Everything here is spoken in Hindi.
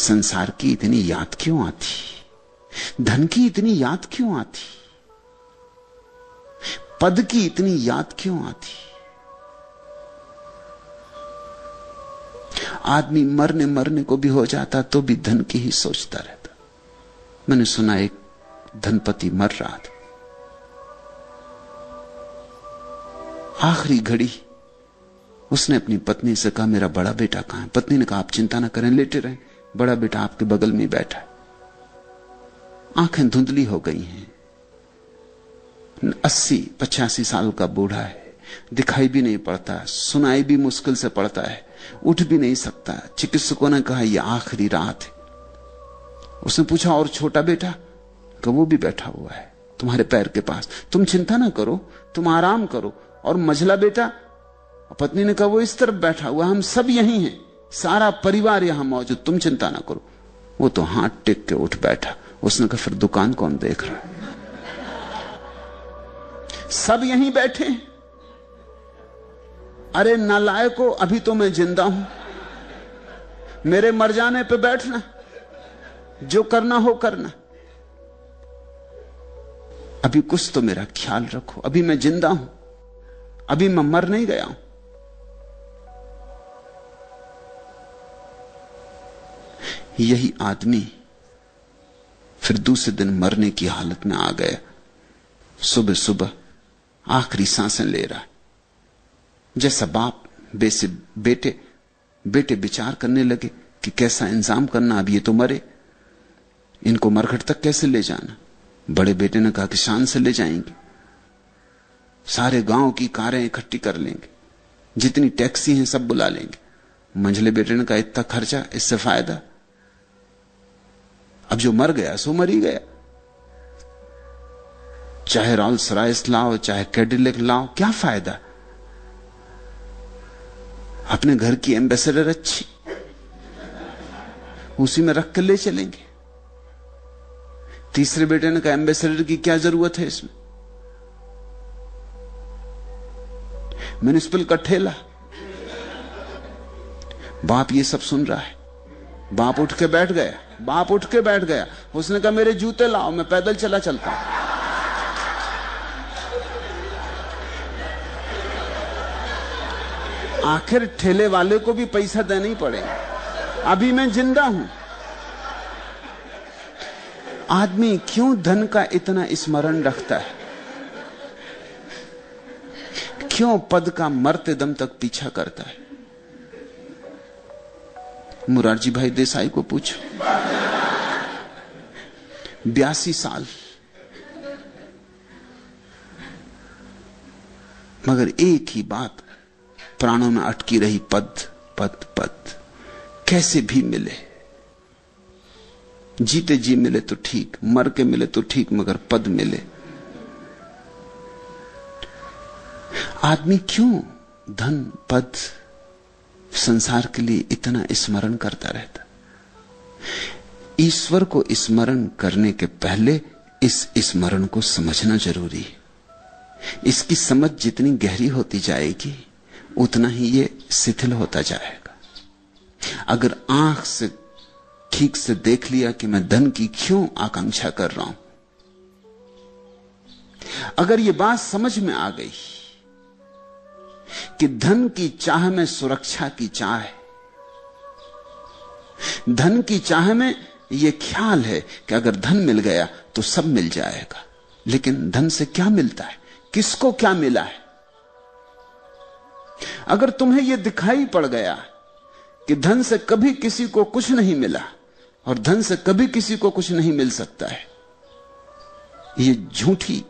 संसार की इतनी याद क्यों आती, धन की इतनी याद क्यों आती, पद की इतनी याद क्यों आती। आदमी मरने मरने को भी हो जाता तो भी धन की ही सोचता रहता। मैंने सुना एक धनपति मर रहा था, आखिरी घड़ी उसने अपनी पत्नी से कहा मेरा बड़ा बेटा कहां है। पत्नी ने कहा आप चिंता ना करें, लेटे रहें, बड़ा बेटा आपके बगल में बैठा है। आंखें धुंधली हो गई हैं, 80-85 साल का बूढ़ा है, दिखाई भी नहीं पड़ता, सुनाई भी मुश्किल से पड़ता है, उठ भी नहीं सकता। चिकित्सकों ने कहा यह आखिरी रात है। उसने पूछा और छोटा बेटा? कि वो भी बैठा हुआ है तुम्हारे पैर के पास, तुम चिंता ना करो, तुम आराम करो। और मझला बेटा? पत्नी ने कहा वो इस तरफ बैठा हुआ, हम सब यहीं हैं, सारा परिवार यहां मौजूद, तुम चिंता ना करो। वो तो हाथ टेक के उठ बैठा। उसने कहा फिर दुकान कौन देख रहा है, सब यहीं बैठे। अरे नालायको, अभी तो मैं जिंदा हूं, मेरे मर जाने पे बैठना, जो करना हो करना, अभी कुछ तो मेरा ख्याल रखो, अभी मैं जिंदा हूं, अभी मैं मर नहीं गया हूं। यही आदमी फिर दूसरे दिन मरने की हालत में आ गया। सुबह सुबह आखिरी सांसें ले रहा है। जैसा बाप बेसे बेटे विचार करने लगे कि कैसा इंतजाम करना, अब ये तो मरे, इनको मरघट तक कैसे ले जाना। बड़े बेटे ने कहा कि शान से ले जाएंगे, सारे गांव की कारें इकट्ठी कर लेंगे, जितनी टैक्सी हैं सब बुला लेंगे। मंझले बेटे ने कहा इतना खर्चा, इससे फायदा, अब जो मर गया सो मर ही गया, चाहे रोल्स रॉयस लाओ चाहे कैडिलैक लाओ, क्या फायदा। अपने घर की एम्बेसडर अच्छी, उसी में रख कर ले चलेंगे। तीसरे बेटे ने कहा एम्बेसडर की क्या जरूरत है इसमें, म्युनिसिपल का ठेला। बाप ये सब सुन रहा है। बाप उठ के बैठ गया। उसने कहा मेरे जूते लाओ, मैं पैदल चलता हूं। आखिर ठेले वाले को भी पैसा देना ही पड़ेगा, अभी मैं जिंदा हूं। आदमी क्यों धन का इतना स्मरण रखता है, क्यों पद का मरते दम तक पीछा करता है। मुरारजी भाई देसाई को पूछो, 82 साल, मगर एक ही बात प्राणों में अटकी रही, पद पद पद। कैसे भी मिले, जीते जी मिले तो ठीक, मर के मिले तो ठीक, मगर पद मिले। आदमी क्यों धन पद संसार के लिए इतना स्मरण करता रहता। ईश्वर को स्मरण करने के पहले इस स्मरण को समझना जरूरी है। इसकी समझ जितनी गहरी होती जाएगी उतना ही ये शिथिल होता जाएगा। अगर आंख से ठीक से देख लिया कि मैं धन की क्यों आकांक्षा कर रहा हूं, अगर ये बात समझ में आ गई कि धन की चाह में सुरक्षा की चाह है, धन की चाह में यह ख्याल है कि अगर धन मिल गया तो सब मिल जाएगा, लेकिन धन से क्या मिलता है, किसको क्या मिला है। अगर तुम्हें यह दिखाई पड़ गया कि धन से कभी किसी को कुछ नहीं मिला और धन से कभी किसी को कुछ नहीं मिल सकता है, यह झूठी